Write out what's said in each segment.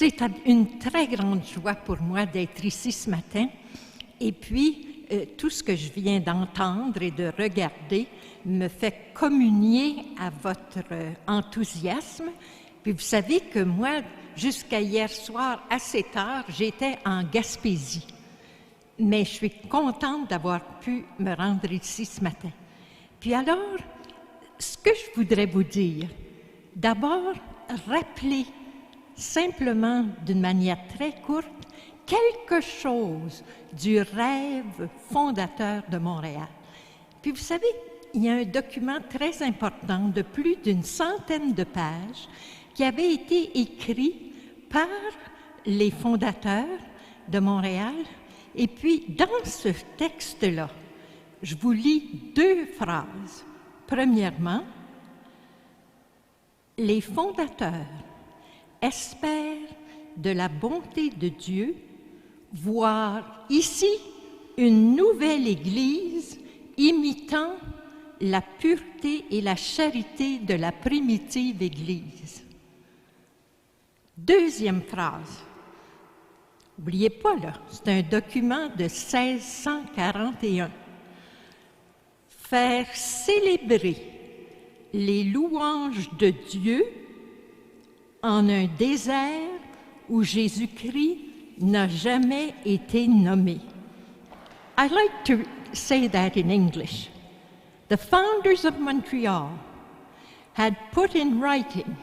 C'est une très grande joie pour moi d'être ici ce matin. Et puis, tout ce que je viens d'entendre et de regarder me fait communier à votre enthousiasme. Puis vous savez que moi, jusqu'à hier soir, assez tard, j'étais en Gaspésie. Mais je suis contente d'avoir pu me rendre ici ce matin. Puis alors, ce que je voudrais vous dire, d'abord, rappelez simplement d'une manière très courte quelque chose du rêve fondateur de Montréal. Puis vous savez, il y a un document très important de plus d'une centaine de pages qui avait été écrit par les fondateurs de Montréal. Et puis, dans ce texte-là, je vous lis deux phrases. Premièrement, les fondateurs espèrent de la bonté de Dieu voir ici une nouvelle Église imitant la pureté et la charité de la primitive Église. Deuxième phrase. N'oubliez pas, là, c'est un document de 1641. Faire célébrer les louanges de Dieu en un désert où Jésus-Christ n'a jamais été nommé. I'd like to say that in English. The founders of Montreal had put in writing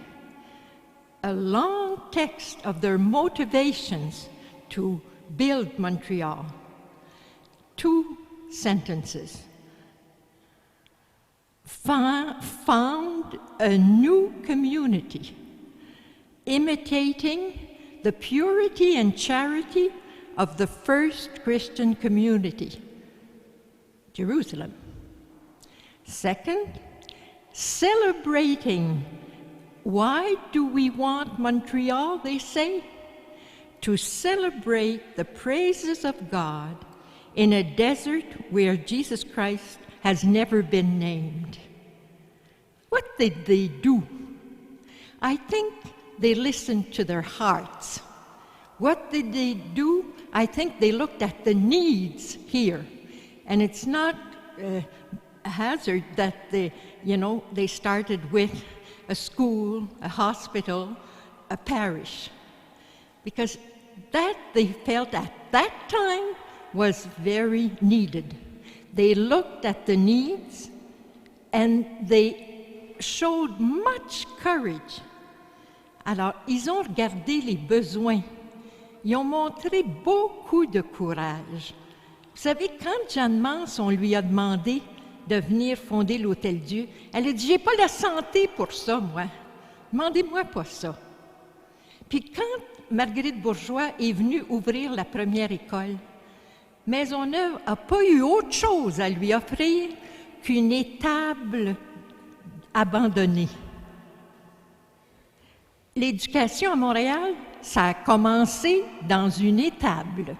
a long text of their motivations to build Montreal. 2 sentences. Found a new community, imitating the purity and charity of the first Christian community, Jerusalem. Second, celebrating. Why do we want Montreal, they say? To celebrate the praises of God in a desert where Jesus Christ has never been named. What did they do? I think they listened to their hearts. What did they do? I think they looked at the needs here. And it's not a hazard that they started with a school, a hospital, a parish. Because that they felt at that time was very needed. They looked at the needs and they showed much courage. Alors, ils ont regardé les besoins. Ils ont montré beaucoup de courage. Vous savez, quand Jeanne Mance, on lui a demandé de venir fonder l'Hôtel Dieu, elle a dit, j'ai pas la santé pour ça, moi. Demandez-moi pas ça. Puis quand Marguerite Bourgeois est venue ouvrir la première école, Maisonneuve n'a pas eu autre chose à lui offrir qu'une étable abandonnée. L'éducation à Montréal, ça a commencé dans une étable.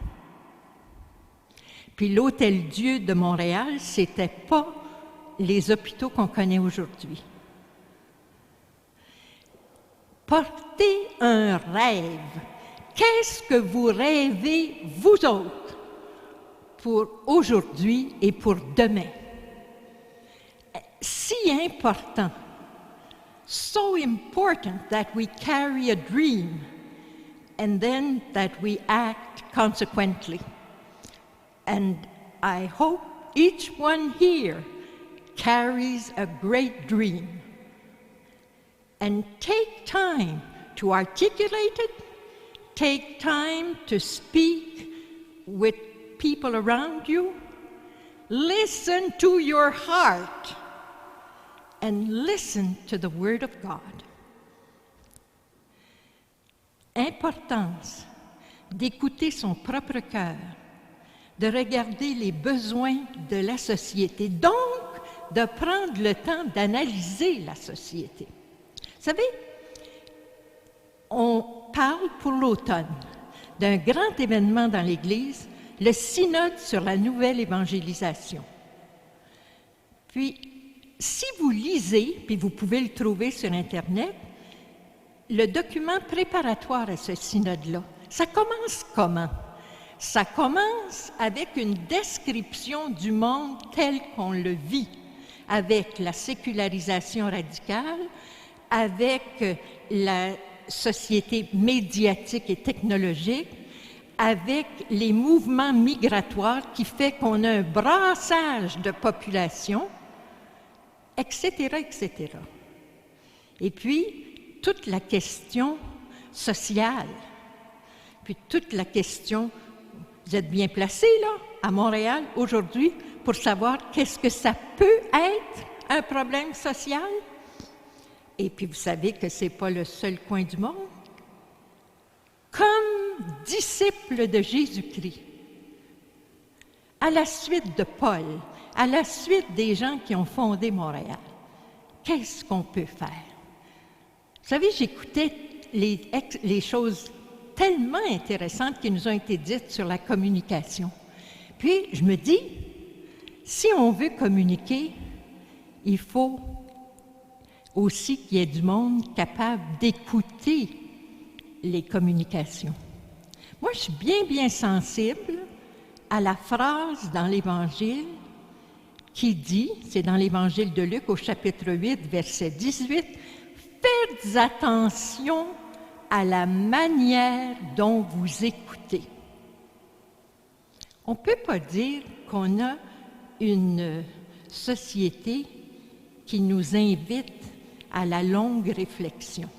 Puis l'Hôtel Dieu de Montréal, c'était pas les hôpitaux qu'on connaît aujourd'hui. Portez un rêve. Qu'est-ce que vous rêvez, vous autres, pour aujourd'hui et pour demain? Si important, so important that we carry a dream and then that we act consequently. And I hope each one here carries a great dream. And take time to articulate it, take time to speak with people around you. Listen to your heart and listen to the Word of God. Importance d'écouter son propre cœur, de regarder les besoins de la société, donc de prendre le temps d'analyser la société. Vous savez, on parle pour l'automne d'un grand événement dans l'Église, le synode sur la nouvelle évangélisation. Puis, si vous lisez, puis vous pouvez le trouver sur Internet, le document préparatoire à ce synode-là, ça commence comment? Ça commence avec une description du monde tel qu'on le vit, avec la sécularisation radicale, avec la société médiatique et technologique, avec les mouvements migratoires qui fait qu'on a un brassage de population, etc., etc. Et puis, toute la question sociale, puis toute la question, vous êtes bien placés, là, à Montréal, aujourd'hui, pour savoir qu'est-ce que ça peut être, un problème social. Et puis, vous savez que ce n'est pas le seul coin du monde. Comme disciples de Jésus-Christ, à la suite de Paul, à la suite des gens qui ont fondé Montréal, qu'est-ce qu'on peut faire? Vous savez, j'écoutais les choses tellement intéressantes qui nous ont été dites sur la communication. Puis, je me dis, si on veut communiquer, il faut aussi qu'il y ait du monde capable d'écouter les communications. Moi, je suis bien sensible à la phrase dans l'Évangile qui dit, c'est dans l'Évangile de Luc au chapitre 8, verset 18, « Faites attention à la manière dont vous écoutez. » On ne peut pas dire qu'on a une société qui nous invite à la longue réflexion.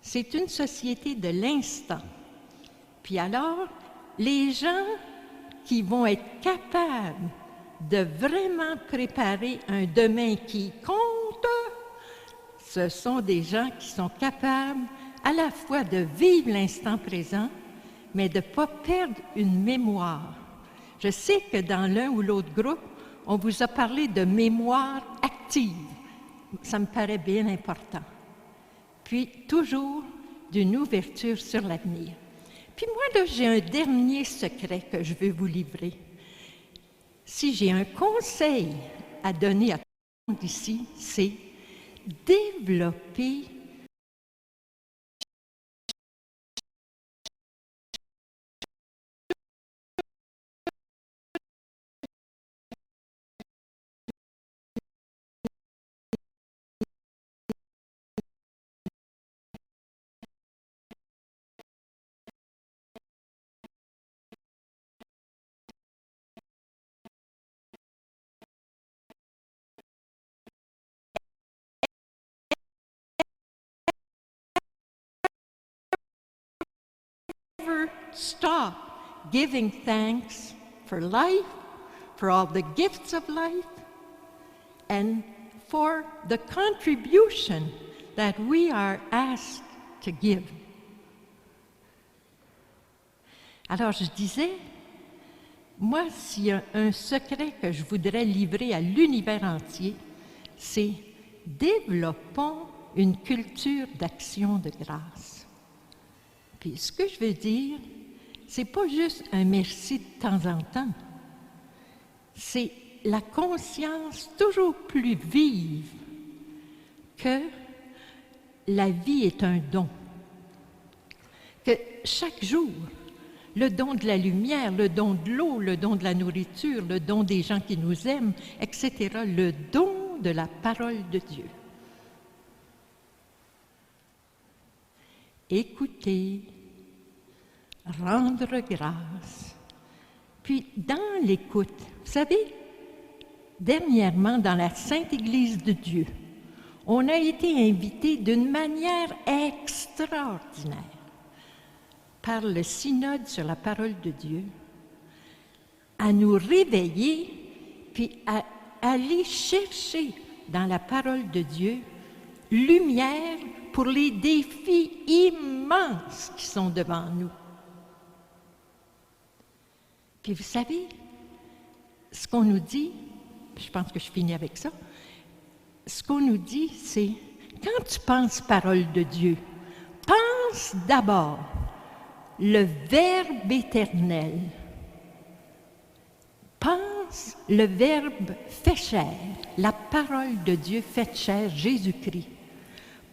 C'est une société de l'instant. Puis alors, les gens qui vont être capables de vraiment préparer un demain qui compte, ce sont des gens qui sont capables à la fois de vivre l'instant présent, mais de ne pas perdre une mémoire. Je sais que dans l'un ou l'autre groupe, on vous a parlé de mémoire active. Ça me paraît bien important. Puis, toujours d'une ouverture sur l'avenir. Puis moi, là, j'ai un dernier secret que je veux vous livrer. Si j'ai un conseil à donner à tout le monde ici, c'est développer never stop giving thanks for life, for all the gifts of life, and for the contribution that we are asked to give. Alors, je disais, moi, s'il y a un secret que je voudrais livrer à l'univers entier, c'est développons une culture d'action de grâce. Puis, ce que je veux dire, c'est pas juste un merci de temps en temps. C'est la conscience toujours plus vive que la vie est un don. Que chaque jour, le don de la lumière, le don de l'eau, le don de la nourriture, le don des gens qui nous aiment, etc., le don de la parole de Dieu. Écouter, rendre grâce. Puis, dans l'écoute, vous savez, dernièrement, dans la Sainte Église de Dieu, on a été invités d'une manière extraordinaire par le synode sur la parole de Dieu à nous réveiller puis à aller chercher dans la parole de Dieu lumière pour les défis immenses qui sont devant nous. Puis vous savez, ce qu'on nous dit, je pense que je finis avec ça, ce qu'on nous dit, c'est, quand tu penses parole de Dieu, pense d'abord le Verbe éternel. Pense le Verbe fait chair, la parole de Dieu faite chair, Jésus-Christ.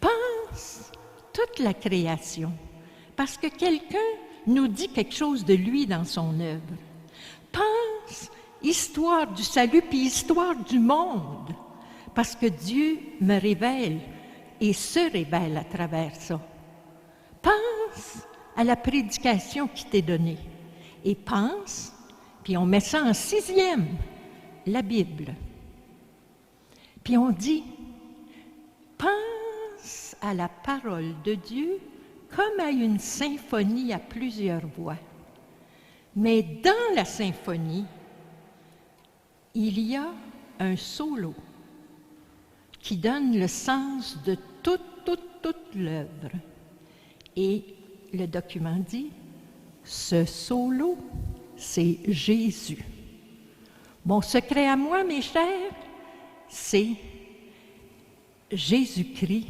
Pense toute la création, parce que quelqu'un nous dit quelque chose de lui dans son œuvre. Pense histoire du salut puis histoire du monde, parce que Dieu me révèle et se révèle à travers ça. Pense à la prédication qui t'est donnée et pense, puis on met ça en 6e, la Bible. Puis on dit, pense à la parole de Dieu comme à une symphonie à plusieurs voix. Mais dans la symphonie, il y a un solo qui donne le sens de toute l'œuvre. Et le document dit, ce solo, c'est Jésus. Mon secret à moi, mes chers, c'est Jésus-Christ,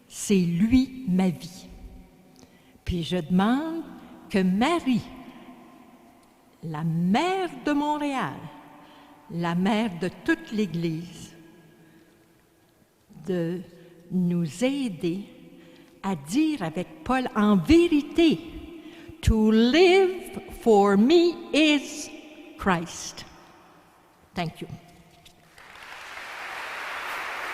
c'est lui ma vie. Puis je demande que Marie, la mère de Montréal, la mère de toute l'Église, de nous aider à dire avec Paul, en vérité, to live for me is Christ. Thank you.